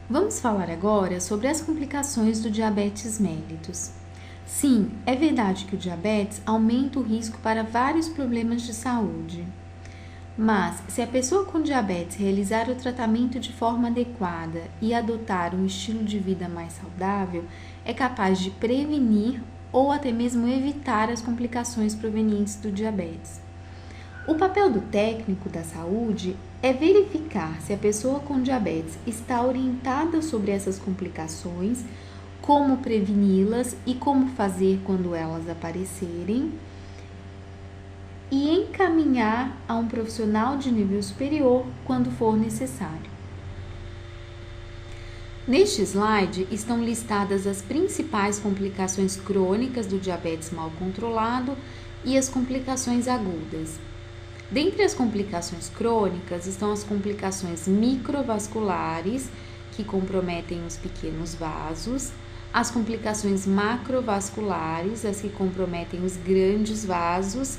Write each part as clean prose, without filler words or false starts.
Vamos falar agora sobre as complicações do diabetes mellitus. Sim, é verdade que o diabetes aumenta o risco para vários problemas de saúde. Mas, se a pessoa com diabetes realizar o tratamento de forma adequada e adotar um estilo de vida mais saudável, é capaz de prevenir ou até mesmo evitar as complicações provenientes do diabetes. O papel do técnico da saúde é verificar se a pessoa com diabetes está orientada sobre essas complicações, como preveni-las e como fazer quando elas aparecerem, e encaminhar a um profissional de nível superior quando for necessário. Neste slide estão listadas as principais complicações crônicas do diabetes mal controlado e as complicações agudas. Dentre as complicações crônicas estão as complicações microvasculares, que comprometem os pequenos vasos, as complicações macrovasculares, as que comprometem os grandes vasos,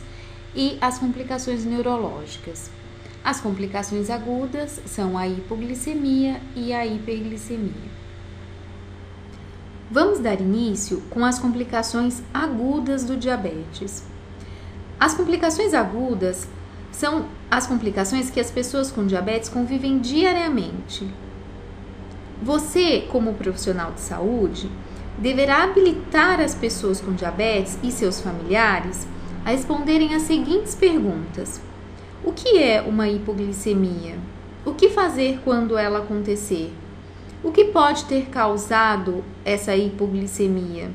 e as complicações neurológicas. As complicações agudas são a hipoglicemia e a hiperglicemia. Vamos dar início com as complicações agudas do diabetes. As complicações agudas são as complicações que as pessoas com diabetes convivem diariamente. Você, como profissional de saúde, deverá habilitar as pessoas com diabetes e seus familiares a responderem as seguintes perguntas: o que é uma hipoglicemia? O que fazer quando ela acontecer? O que pode ter causado essa hipoglicemia?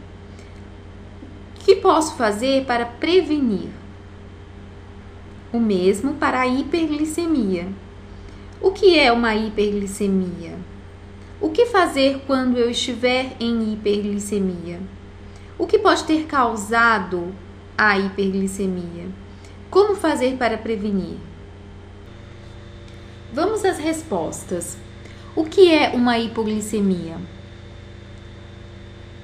O que posso fazer para prevenir? O mesmo para a hiperglicemia. O que é uma hiperglicemia? O que fazer quando eu estiver em hiperglicemia? O que pode ter causado a hiperglicemia? Como fazer para prevenir? Vamos às respostas. O que é uma hipoglicemia?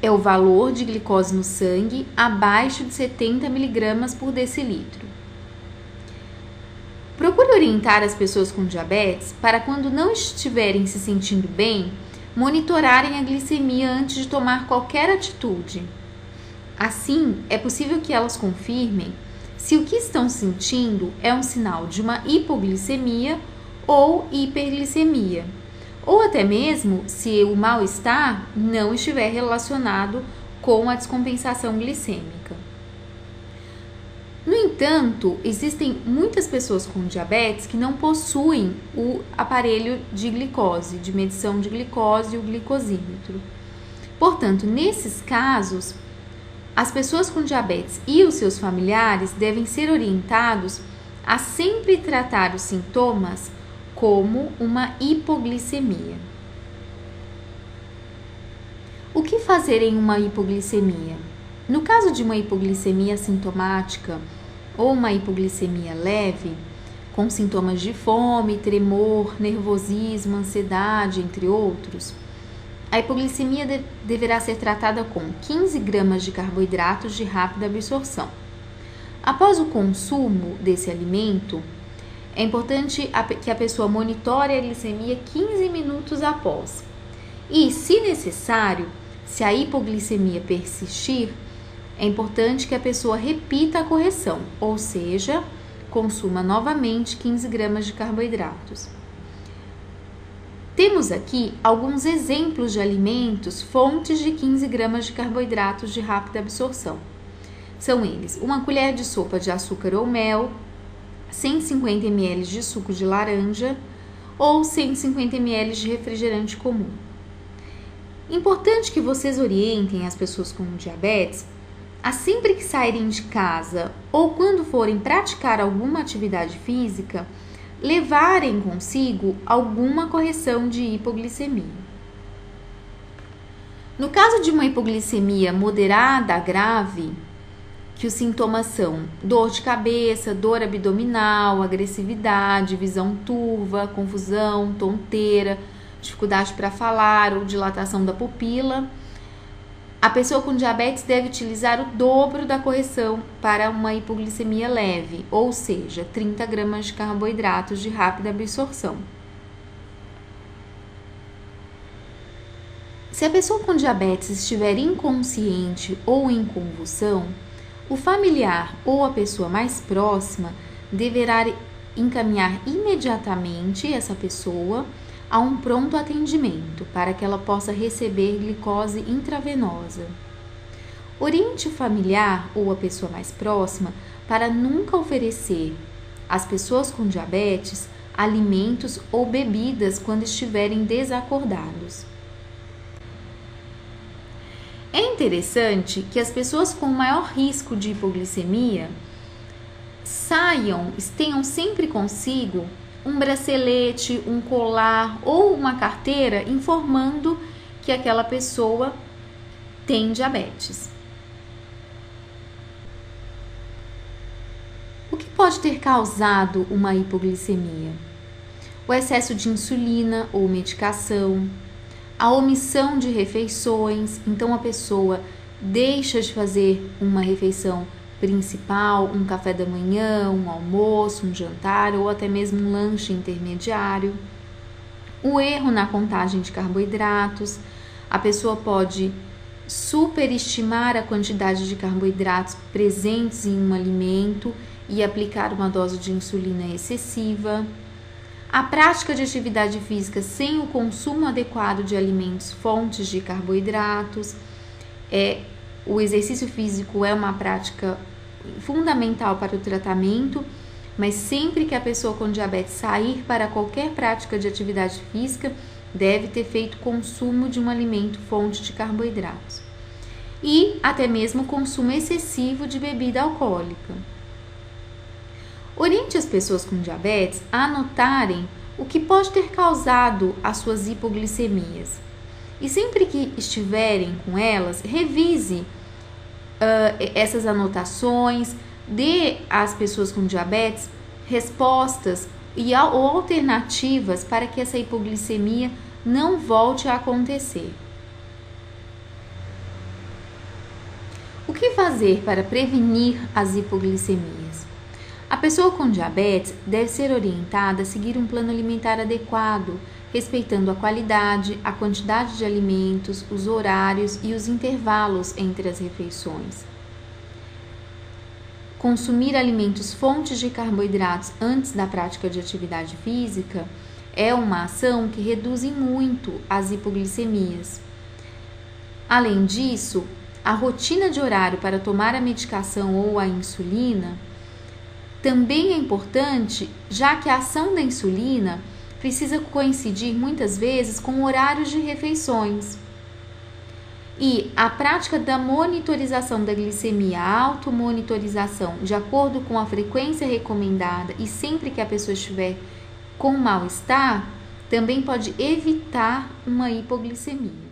É o valor de glicose no sangue abaixo de 70 mg por decilitro. Procure orientar as pessoas com diabetes para, quando não estiverem se sentindo bem, monitorarem a glicemia antes de tomar qualquer atitude. Assim, é possível que elas confirmem se o que estão sentindo é um sinal de uma hipoglicemia ou hiperglicemia, ou até mesmo se o mal-estar não estiver relacionado com a descompensação glicêmica. No entanto, existem muitas pessoas com diabetes que não possuem o aparelho de glicose, de medição de glicose, o glicosímetro. Portanto, nesses casos, as pessoas com diabetes e os seus familiares devem ser orientados a sempre tratar os sintomas como uma hipoglicemia. O que fazer em uma hipoglicemia? No caso de uma hipoglicemia sintomática ou uma hipoglicemia leve, com sintomas de fome, tremor, nervosismo, ansiedade, entre outros, a hipoglicemia deverá ser tratada com 15 gramas de carboidratos de rápida absorção. Após o consumo desse alimento, é importante que a pessoa monitore a glicemia 15 minutos após. E, se necessário, se a hipoglicemia persistir, é importante que a pessoa repita a correção, ou seja, consuma novamente 15 gramas de carboidratos. Temos aqui alguns exemplos de alimentos, fontes de 15 gramas de carboidratos de rápida absorção. São eles: uma colher de sopa de açúcar ou mel, 150 ml de suco de laranja ou 150 ml de refrigerante comum. Importante que vocês orientem as pessoas com diabetes a, sempre que saírem de casa ou quando forem praticar alguma atividade física, levarem consigo alguma correção de hipoglicemia. No caso de uma hipoglicemia moderada a grave, que os sintomas são dor de cabeça, dor abdominal, agressividade, visão turva, confusão, tonteira, dificuldade para falar ou dilatação da pupila, a pessoa com diabetes deve utilizar o dobro da correção para uma hipoglicemia leve, ou seja, 30 gramas de carboidratos de rápida absorção. Se a pessoa com diabetes estiver inconsciente ou em convulsão, o familiar ou a pessoa mais próxima deverá encaminhar imediatamente essa pessoa a um pronto atendimento para que ela possa receber glicose intravenosa. Oriente o familiar ou a pessoa mais próxima para nunca oferecer às pessoas com diabetes alimentos ou bebidas quando estiverem desacordados. É interessante que as pessoas com maior risco de hipoglicemia tenham sempre consigo um bracelete, um colar ou uma carteira informando que aquela pessoa tem diabetes. O que pode ter causado uma hipoglicemia? O excesso de insulina ou medicação, a omissão de refeições, então a pessoa deixa de fazer uma refeição principal, um café da manhã, um almoço, um jantar ou até mesmo um lanche intermediário. O erro na contagem de carboidratos, a pessoa pode superestimar a quantidade de carboidratos presentes em um alimento e aplicar uma dose de insulina excessiva. A prática de atividade física sem o consumo adequado de alimentos fontes de carboidratos. O exercício físico é uma prática fundamental para o tratamento, mas sempre que a pessoa com diabetes sair para qualquer prática de atividade física, deve ter feito consumo de um alimento fonte de carboidratos. E até mesmo consumo excessivo de bebida alcoólica. Oriente as pessoas com diabetes a anotarem o que pode ter causado as suas hipoglicemias. E sempre que estiverem com elas, revise essas anotações, dê às pessoas com diabetes respostas ou alternativas para que essa hipoglicemia não volte a acontecer. O que fazer para prevenir as hipoglicemias? A pessoa com diabetes deve ser orientada a seguir um plano alimentar adequado, respeitando a qualidade, a quantidade de alimentos, os horários e os intervalos entre as refeições. Consumir alimentos fontes de carboidratos antes da prática de atividade física é uma ação que reduz muito as hipoglicemias. Além disso, a rotina de horário para tomar a medicação ou a insulina também é importante, já que a ação da insulina precisa coincidir muitas vezes com horários de refeições. E a prática da monitorização da glicemia, a automonitorização, de acordo com a frequência recomendada e sempre que a pessoa estiver com mal-estar, também pode evitar uma hipoglicemia.